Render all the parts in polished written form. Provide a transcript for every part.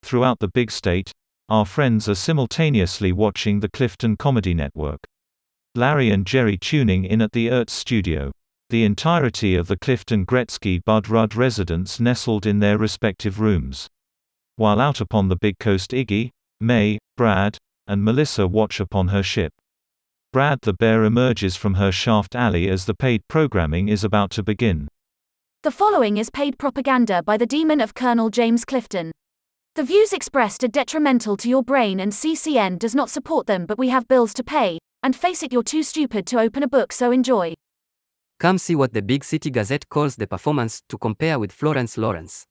Throughout the big state, our friends are simultaneously watching the Clifton Comedy Network. Larry and Jerry tuning in at the Ertz studio. The entirety of the Clifton Gretzky Bud Rudd residents nestled in their respective rooms. While out upon the big coast, Iggy, May, Brad, and Melissa watch upon her ship. Brad the bear emerges from her shaft alley as the paid programming is about to begin. The following is paid propaganda by the demon of Colonel James Clifton. The views expressed are detrimental to your brain and CCN does not support them, but we have bills to pay, and face it, you're too stupid to open a book, so enjoy. Come see what the Big City Gazette calls the performance to compare with Florence Lawrence.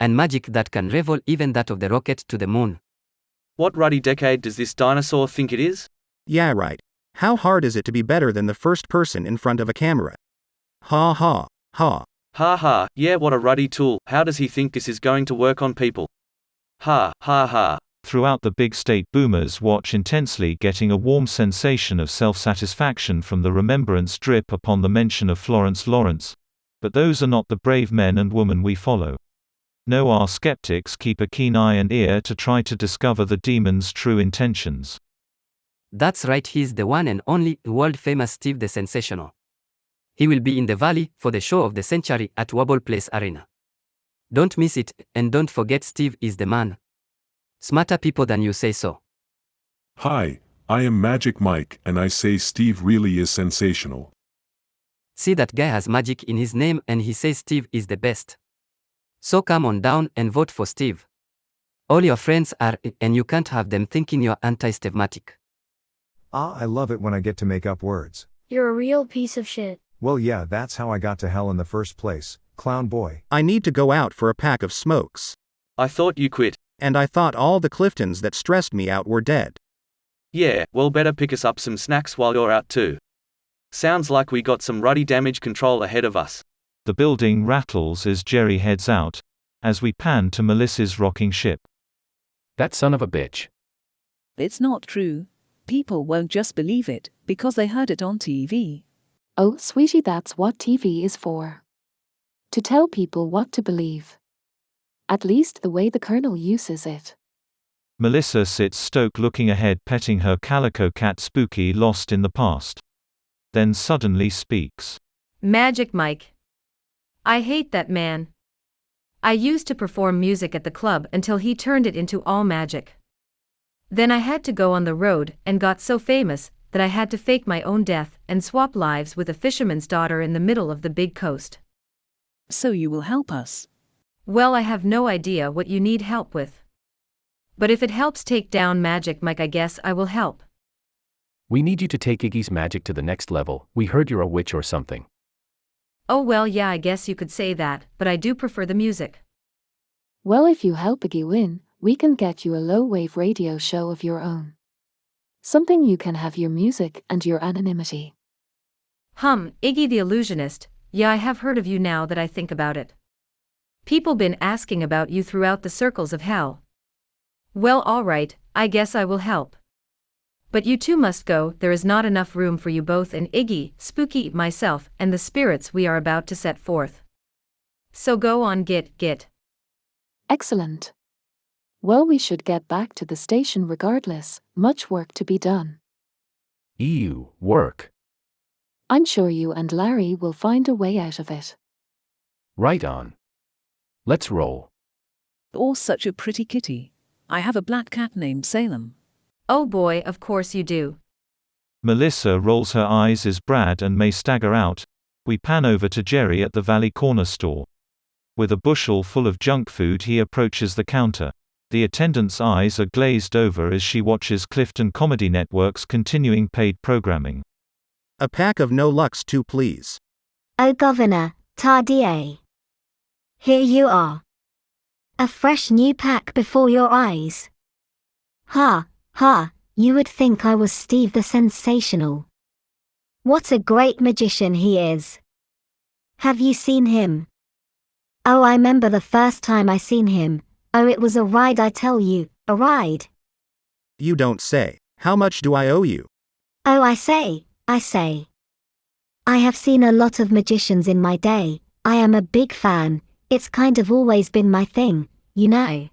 And magic that can rival even that of the rocket to the moon. What ruddy decade does this dinosaur think it is? Yeah, right. How hard is it to be better than the first person in front of a camera? Ha ha, ha. Ha ha, yeah, what a ruddy tool. How does he think this is going to work on people? Ha ha ha. Throughout the big state, boomers watch intensely, getting a warm sensation of self-satisfaction from the remembrance drip upon the mention of Florence Lawrence. But those are not the brave men and women we follow. No, our skeptics keep a keen eye and ear to try to discover the demon's true intentions. That's right, he's the one and only world-famous Steve the Sensational. He will be in the Valley for the show of the century at Wobble Place Arena. Don't miss it, and don't forget Steve is the man. Smarter people than you say so. Hi, I am Magic Mike and I say Steve really is sensational. See, that guy has magic in his name and he says Steve is the best. So come on down and vote for Steve. All your friends are, and you can't have them thinking you're anti-Stevematic. I love it when I get to make up words. You're a real piece of shit. Well, yeah, that's how I got to hell in the first place, clown boy. I need to go out for a pack of smokes. I thought you quit. And I thought all the Cliftons that stressed me out were dead. Yeah, well, better pick us up some snacks while you're out too. Sounds like we got some ruddy damage control ahead of us. The building rattles as Jerry heads out, as we pan to Melissa's rocking ship. That son of a bitch. It's not true. People won't just believe it, because they heard it on TV. Oh, sweetie, that's what TV is for. To tell people what to believe. At least the way the Colonel uses it. Melissa sits stoic, looking ahead, petting her calico cat Spooky, lost in the past. Then suddenly speaks. Magic Mike. I hate that man. I used to perform music at the club until he turned it into all magic. Then I had to go on the road and got so famous that I had to fake my own death and swap lives with a fisherman's daughter in the middle of the big coast. So you will help us? Well, I have no idea what you need help with. But if it helps take down Magic Mike, I guess I will help. We need you to take Iggy's magic to the next level. We heard you're a witch or something. Oh well, yeah, I guess you could say that, but I do prefer the music. Well, if you help Iggy win, we can get you a low-wave radio show of your own. Something you can have your music and your anonymity. Iggy the Illusionist, yeah, I have heard of you now that I think about it. People been asking about you throughout the circles of hell. Well, alright, I guess I will help. But you two must go, there is not enough room for you both and Iggy, Spooky, myself, and the spirits we are about to set forth. So go on, get. Excellent. Well, we should get back to the station regardless, much work to be done. Work. I'm sure you and Larry will find a way out of it. Right on. Let's roll. Or such a pretty kitty. I have a black cat named Salem. Oh boy, of course you do. Melissa rolls her eyes as Brad and May stagger out. We pan over to Jerry at the Valley Corner store. With a bushel full of junk food, he approaches the counter. The attendant's eyes are glazed over as she watches Clifton Comedy Network's continuing paid programming. A pack of No Lux 2, please. Oh, Governor, Tardier. Here you are. A fresh new pack before your eyes. Ha, ha, you would think I was Steve the Sensational. What a great magician he is. Have you seen him? Oh, I remember the first time I seen him. Oh, it was a ride, I tell you, a ride. You don't say. How much do I owe you? Oh, I say. I have seen a lot of magicians in my day. I am a big fan. It's kind of always been my thing, you know.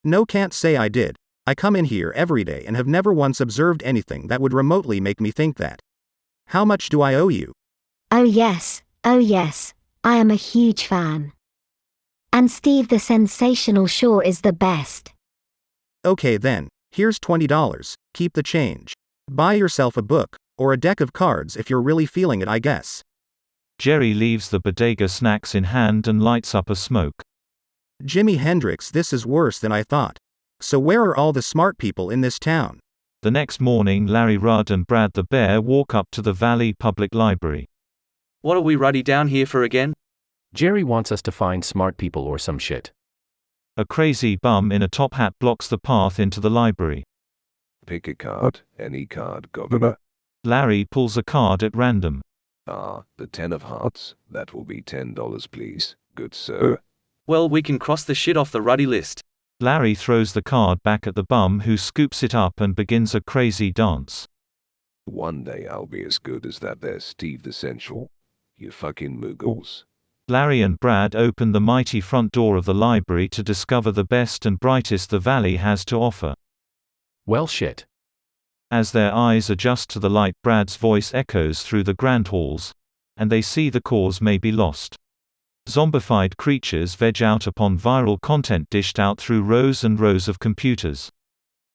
No, can't say I did. I come in here every day and have never once observed anything that would remotely make me think that. How much do I owe you? Oh yes, I am a huge fan. And Steve the Sensational sure is the best. Okay then, here's $20, keep the change. Buy yourself a book, or a deck of cards if you're really feeling it, I guess. Jerry leaves the bodega snacks in hand and lights up a smoke. Jimi Hendrix, this is worse than I thought. So where are all the smart people in this town? The next morning, Larry Rudd and Brad the Bear walk up to the Valley Public Library. What are we ruddy down here for again? Jerry wants us to find smart people or some shit. A crazy bum in a top hat blocks the path into the library. Pick a card, any card, Governor. Larry pulls a card at random. The 10 of hearts, that will be $10 please, good sir. Well, we can cross the shit off the ruddy list. Larry throws the card back at the bum, who scoops it up and begins a crazy dance. One day I'll be as good as that there Steve the Sensual. You fucking moogles. Larry and Brad open the mighty front door of the library to discover the best and brightest the valley has to offer. Well shit. As their eyes adjust to the light, Brad's voice echoes through the grand halls, and they see the cause may be lost. Zombified creatures veg out upon viral content dished out through rows and rows of computers.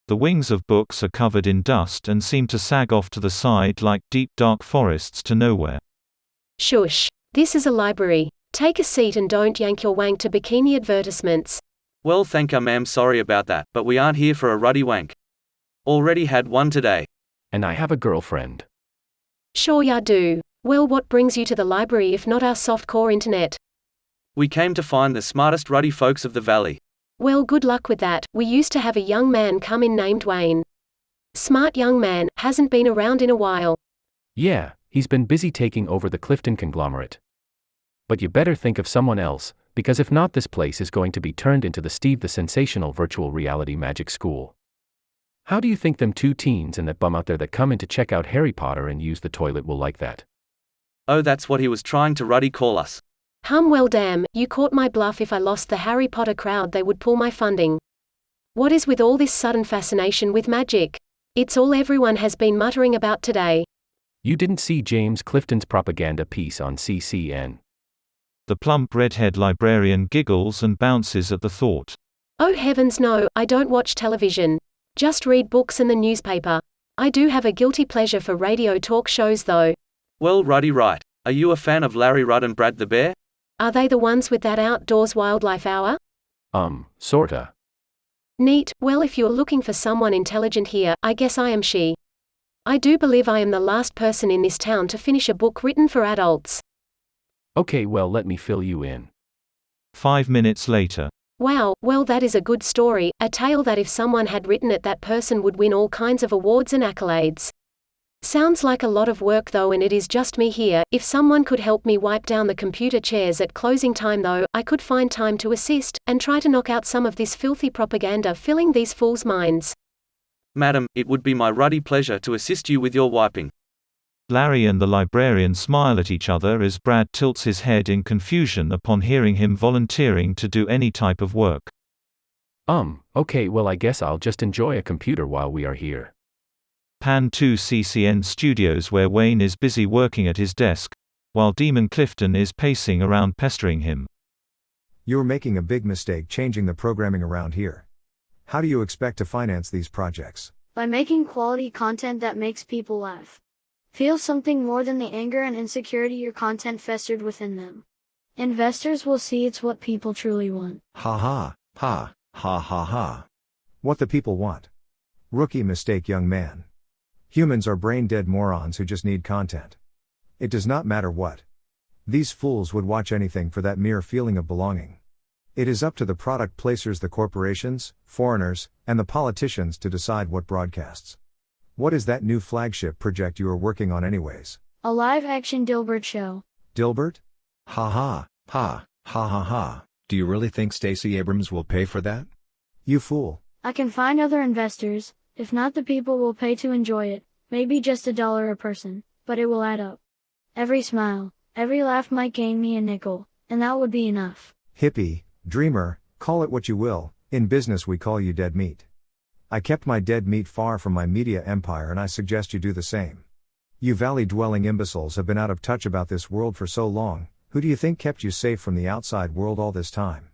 The wings of books are covered in dust and seem to sag off to the side like deep dark forests to nowhere. Shush. This is a library. Take a seat and don't yank your wank to bikini advertisements. Well, thank you, ma'am, sorry about that, but we aren't here for a ruddy wank. Already had one today. And I have a girlfriend. Sure ya do. Well, what brings you to the library if not our softcore internet? We came to find the smartest ruddy folks of the valley. Well, good luck with that. We used to have a young man come in named Wayne. Smart young man, hasn't been around in a while. Yeah, he's been busy taking over the Clifton conglomerate. But you better think of someone else, because if not, this place is going to be turned into the Steve the Sensational virtual reality magic school. How do you think them two teens and that bum out there that come in to check out Harry Potter and use the toilet will like that? Oh, that's what he was trying to ruddy call us. Well damn, you caught my bluff. If I lost the Harry Potter crowd, they would pull my funding. What is with all this sudden fascination with magic? It's all everyone has been muttering about today. You didn't see James Clifton's propaganda piece on CCN. The plump redhead librarian giggles and bounces at the thought. Oh heavens no, I don't watch television. Just read books and the newspaper. I do have a guilty pleasure for radio talk shows though. Well, ruddy right. Are you a fan of Larry Rudd and Brad the Bear? Are they the ones with that outdoors wildlife hour? Sorta. Neat. Well, if you're looking for someone intelligent here, I guess I am she. I do believe I am the last person in this town to finish a book written for adults. Okay, well, let me fill you in. 5 minutes later. Wow, well, that is a good story, a tale that if someone had written it, that person would win all kinds of awards and accolades. Sounds like a lot of work though, and it is just me here. If someone could help me wipe down the computer chairs at closing time though, I could find time to assist, and try to knock out some of this filthy propaganda filling these fools' minds. Madam, it would be my ruddy pleasure to assist you with your wiping. Larry and the librarian smile at each other as Brad tilts his head in confusion upon hearing him volunteering to do any type of work. Okay, well, I guess I'll just enjoy a computer while we are here. Pan to CCN Studios, where Wayne is busy working at his desk, while Demon Clifton is pacing around pestering him. You're making a big mistake changing the programming around here. How do you expect to finance these projects? By making quality content that makes people laugh. Feel something more than the anger and insecurity your content festered within them. Investors will see it's what people truly want. Ha ha, ha, ha ha ha. What the people want. Rookie mistake, young man. Humans are brain-dead morons who just need content. It does not matter what. These fools would watch anything for that mere feeling of belonging. It is up to the product placers, the corporations, foreigners, and the politicians to decide what broadcasts. What is that new flagship project you are working on anyways? A live-action Dilbert show. Dilbert? Ha ha, ha, ha ha ha. Do you really think Stacey Abrams will pay for that? You fool. I can find other investors. If not, the people will pay to enjoy it. Maybe just $1 a person, but it will add up. Every smile, every laugh might gain me a nickel, and that would be enough. Hippie, dreamer, call it what you will, In business we call you dead meat. I kept my dead meat far from my media empire and I suggest you do the same. You valley-dwelling imbeciles have been out of touch about this world for so long, who do you think kept you safe from the outside world all this time?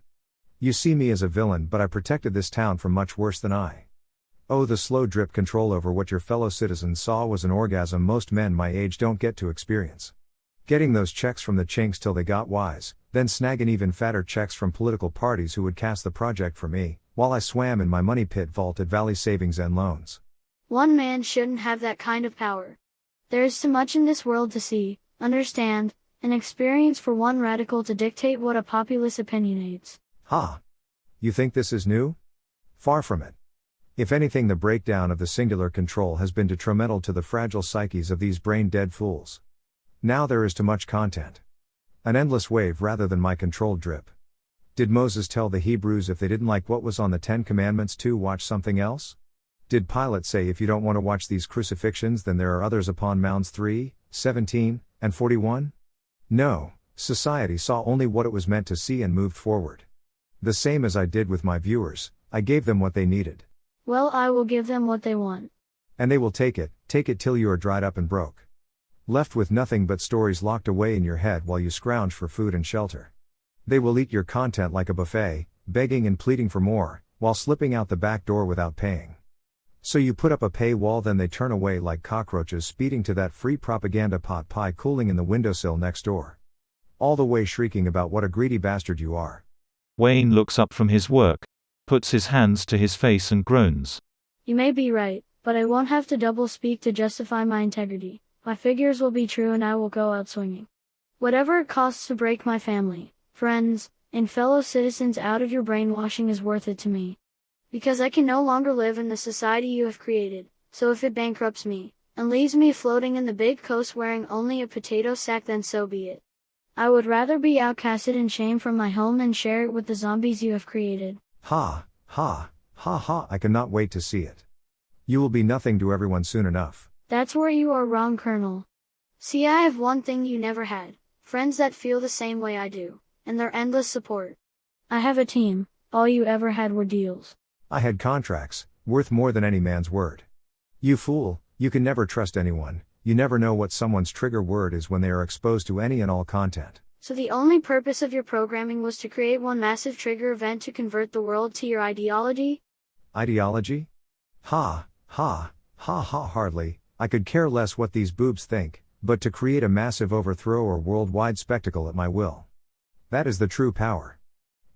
You see me as a villain, but I protected this town from much worse than I. Oh, the slow drip control over what your fellow citizens saw was an orgasm most men my age don't get to experience. Getting those checks from the chinks till they got wise, then snagging even fatter checks from political parties who would cast the project for me, while I swam in my money pit vault at Valley Savings and Loans. One man shouldn't have that kind of power. There is too much in this world to see, understand, and experience for one radical to dictate what a populace opinionates. Ha! You think this is new? Far from it. If anything, the breakdown of the singular control has been detrimental to the fragile psyches of these brain-dead fools. Now there is too much content. An endless wave rather than my controlled drip. Did Moses tell the Hebrews if they didn't like what was on the 10 Commandments to watch something else? Did Pilate say if you don't want to watch these crucifixions then there are others upon Mounds 3, 17, and 41? No, society saw only what it was meant to see and moved forward. The same as I did with my viewers, I gave them what they needed. Well, I will give them what they want. And they will take it till you are dried up and broke. Left with nothing but stories locked away in your head while you scrounge for food and shelter. They will eat your content like a buffet, begging and pleading for more, while slipping out the back door without paying. So you put up a paywall, then they turn away like cockroaches speeding to that free propaganda pot pie cooling in the windowsill next door. All the way shrieking about what a greedy bastard you are. Wayne looks up from his work, puts his hands to his face and groans. You may be right, but I won't have to double speak to justify my integrity. My figures will be true and I will go out swinging. Whatever it costs to break my family, friends, and fellow citizens out of your brainwashing is worth it to me. Because I can no longer live in the society you have created, so if it bankrupts me, and leaves me floating in the big coast wearing only a potato sack, then so be it. I would rather be outcasted in shame from my home than share it with the zombies you have created. Ha, ha, ha ha, I cannot wait to see it. You will be nothing to everyone soon enough. That's where you are wrong, Colonel. See, I have one thing you never had, friends that feel the same way I do, and their endless support. I have a team, all you ever had were deals. I had contracts, worth more than any man's word. You fool, you can never trust anyone, you never know what someone's trigger word is when they are exposed to any and all content. So the only purpose of your programming was to create one massive trigger event to convert the world to your ideology? Ideology? Ha, ha, ha ha, hardly. I could care less what these boobs think, but to create a massive overthrow or worldwide spectacle at my will. That is the true power.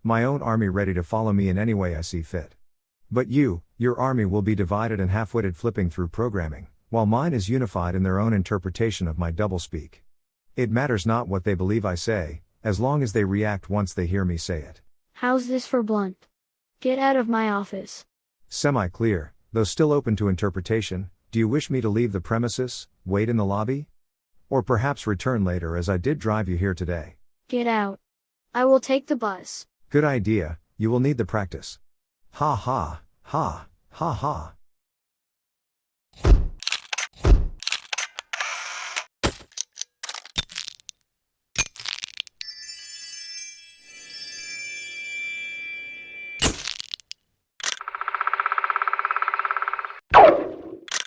My own army ready to follow me in any way I see fit. But you, your army will be divided and half-witted flipping through programming, while mine is unified in their own interpretation of my doublespeak. It matters not what they believe I say, as long as they react once they hear me say it. How's this for blunt? Get out of my office. Semi-clear, though still open to interpretation. Do you wish me to leave the premises, wait in the lobby? Or perhaps return later as I did drive you here today? Get out. I will take the bus. Good idea, you will need the practice. Ha ha, ha, ha ha.